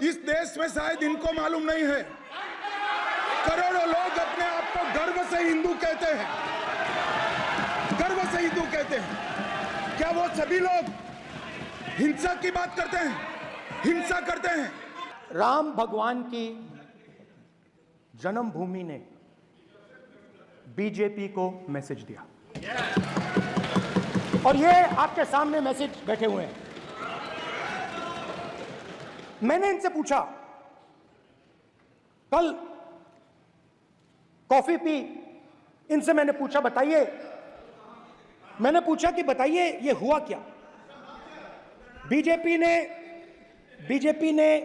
इस देश में शायद इनको मालूम नहीं है, करोड़ों लोग अपने आप को गर्व से हिंदू कहते हैं, गर्व से हिंदू कहते हैं। क्या वो सभी लोग हिंसा की बात करते हैं, हिंसा करते हैं? राम भगवान की जन्मभूमि ने बीजेपी को मैसेज दिया और ये आपके सामने मैसेज बैठे हुए हैं। मैंने इनसे पूछा, कल कॉफी पी, इनसे मैंने पूछा बताइए, मैंने पूछा कि बताइए ये हुआ क्या। बीजेपी ने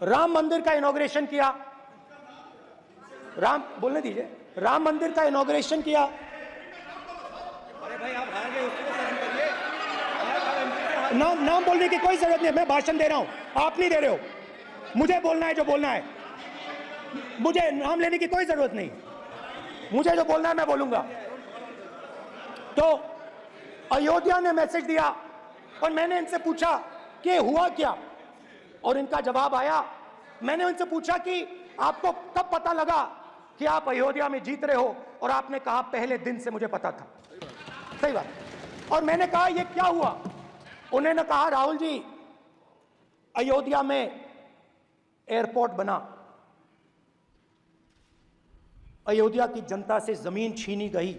राम मंदिर का इनॉग्रेशन किया, बोलने दीजिए, राम मंदिर का इनॉग्रेशन किया। अरे भाई आप हार गए, उसको करिए। नाम बोलने की कोई जरूरत नहीं है, मैं भाषण दे रहा हूं, आप नहीं दे रहे हो। मुझे बोलना है जो बोलना है, मुझे नाम लेने की कोई जरूरत नहीं, मुझे जो बोलना है मैं बोलूंगा। तो अयोध्या ने मैसेज दिया और मैंने इनसे पूछा कि हुआ क्या, और इनका जवाब आया। मैंने उनसे पूछा कि आपको कब पता लगा कि आप अयोध्या में जीत रहे हो, और आपने कहा पहले दिन से मुझे पता था। सही बात। और मैंने कहा ये क्या हुआ, उन्होंने कहा राहुल जी अयोध्या में एयरपोर्ट बना, अयोध्या की जनता से जमीन छीनी गई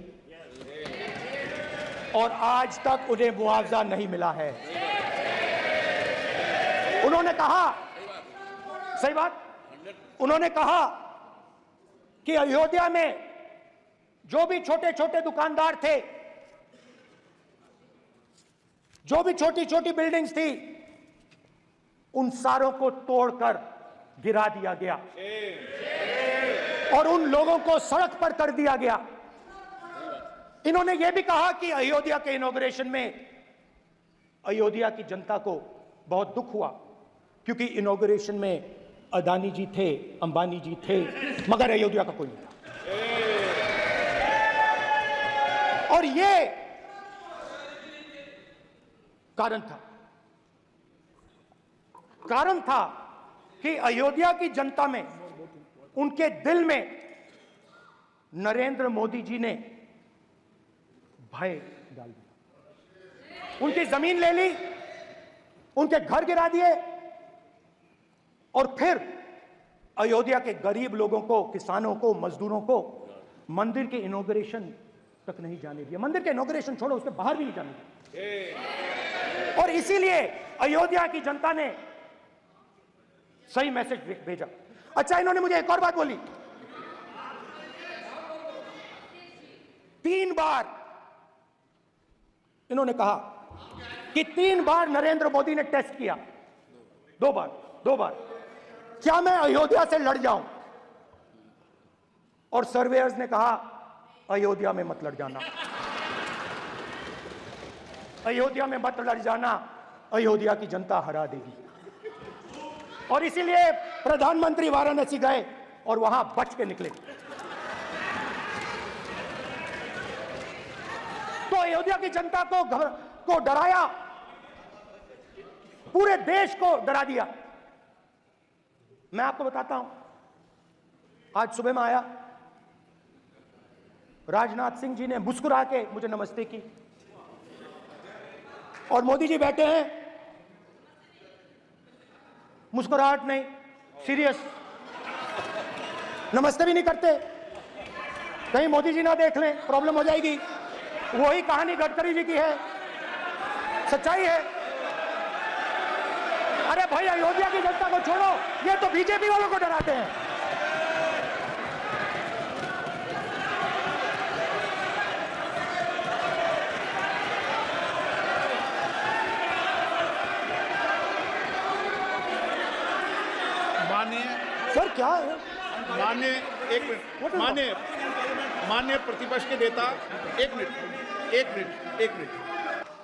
और आज तक उन्हें मुआवजा नहीं मिला है। उन्होंने कहा, सही बात, उन्होंने कहा कि अयोध्या में जो भी छोटे छोटे दुकानदार थे, जो भी छोटी छोटी बिल्डिंग्स थी, उन सारों को तोड़कर गिरा दिया गया और उन लोगों को सड़क पर कर दिया गया। इन्होंने यह भी कहा कि अयोध्या के इनॉग्रेशन में अयोध्या की जनता को बहुत दुख हुआ, क्योंकि इनॉग्रेशन में अदानी जी थे, अंबानी जी थे, मगर अयोध्या का कोई नहीं था। और यह कारण था कि अयोध्या की जनता में, उनके दिल में नरेंद्र मोदी जी ने भय डाल दिया। उनकी जमीन ले ली, उनके घर गिरा दिए और फिर अयोध्या के गरीब लोगों को, किसानों को, मजदूरों को मंदिर के इनॉग्रेशन तक नहीं जाने दिया। मंदिर के इनॉग्रेशन छोड़ो, उसके बाहर भी नहीं जाने दिया। और इसीलिए अयोध्या की जनता ने सही मैसेज भेजा। अच्छा, इन्होंने मुझे एक और बात बोली, 3 बार इन्होंने कहा कि 3 बार नरेंद्र मोदी ने टेस्ट किया, 2 बार क्या मैं अयोध्या से लड़ जाऊं, और सर्वेयर्स ने कहा अयोध्या में मत लड़ जाना, अयोध्या में मत लड़ जाना, अयोध्या की जनता हरा देगी। और इसीलिए प्रधानमंत्री वाराणसी गए और वहां बच के निकले। तो अयोध्या की जनता को डराया, पूरे देश को डरा दिया। मैं आपको बताता हूं, आज सुबह में आया, राजनाथ सिंह जी ने मुस्कुरा के मुझे नमस्ते की, और मोदी जी बैठे हैं, मुस्कुराहट नहीं, सीरियस, नमस्ते भी नहीं करते, कहीं मोदी जी ना देख लें, प्रॉब्लम हो जाएगी। वही कहानी गडकरी जी की है, सच्चाई है। अरे भाई, अयोध्या की जनता को छोड़ो, ये तो बीजेपी वालों को डराते हैं। सर क्या है? माननीय प्रतिपक्ष के नेता, एक मिनट।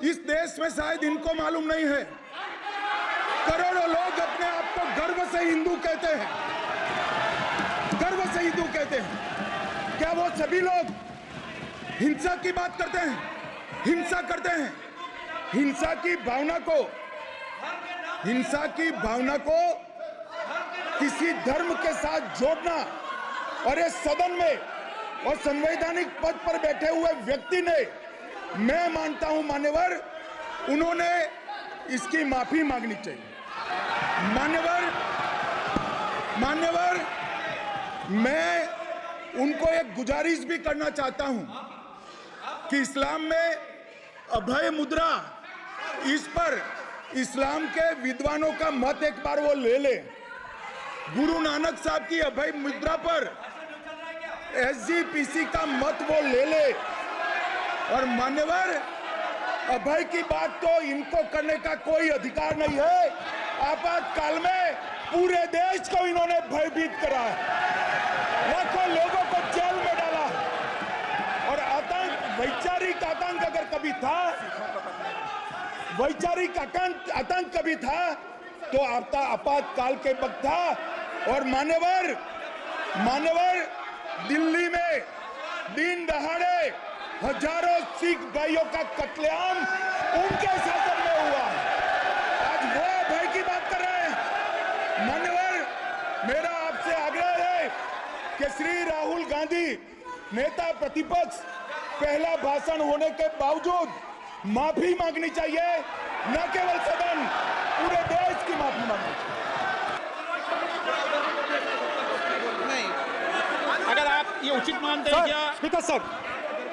इस देश में शायद इनको मालूम नहीं है, करोड़ों लोग अपने आप को गर्व से हिंदू कहते हैं, गर्व से हिंदू कहते हैं। क्या वो सभी लोग हिंसा की बात करते हैं, हिंसा करते हैं? हिंसा की भावना को किसी धर्म के साथ जोड़ना, और इस सदन में और संवैधानिक पद पर बैठे हुए व्यक्ति ने, मैं मानता हूं मान्यवर, उन्होंने इसकी माफी मांगनी चाहिए। मान्यवर, मैं उनको एक गुजारिश भी करना चाहता हूं कि इस्लाम में अभय मुद्रा, इस पर इस्लाम के विद्वानों का मत एक बार वो ले ले। गुरु नानक साहब की अभय मुद्रा पर SGPC का मत वो ले ले। और मान्यवर, अभय की बात तो इनको करने का कोई अधिकार नहीं है। आपातकाल में पूरे देश को इन्होंने भयभीत करा है, लाखों लोगों को जेल में डाला, और आतंक, वैचारिक आतंक अगर कभी था, वैचारिक आतंक कभी था तो आपातकाल के वक्त था। और मान्यवर, दिल्ली में दिन दहाड़े हजारों सिख भाइयों का कत्लेआम उनके शासन में हुआ। आज वो भय की बात कर रहे हैं। मान्यवर, मेरा आपसे आग्रह है कि श्री राहुल गांधी, नेता प्रतिपक्ष, पहला भाषण होने के बावजूद माफी मांगनी चाहिए, न केवल सदन, पूरे देश की माफी मांगनी चाहिए। अगर आप ये उचित मानते हैं क्या? स्पीकर सर,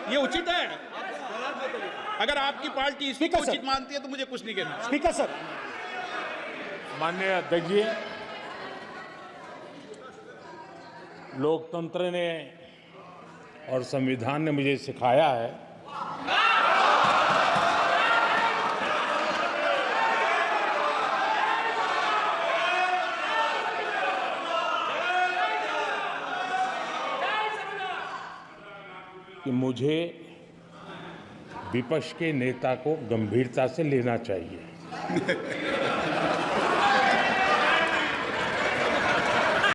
ये उचित है? अगर आपकी पार्टी इसको स्पीकर सर। उचित मानती है तो मुझे कुछ नहीं कहना। स्पीकर सर, माननीय अध्यक्ष जी, लोकतंत्र ने और संविधान ने मुझे सिखाया है कि मुझे विपक्ष के नेता को गंभीरता से लेना चाहिए।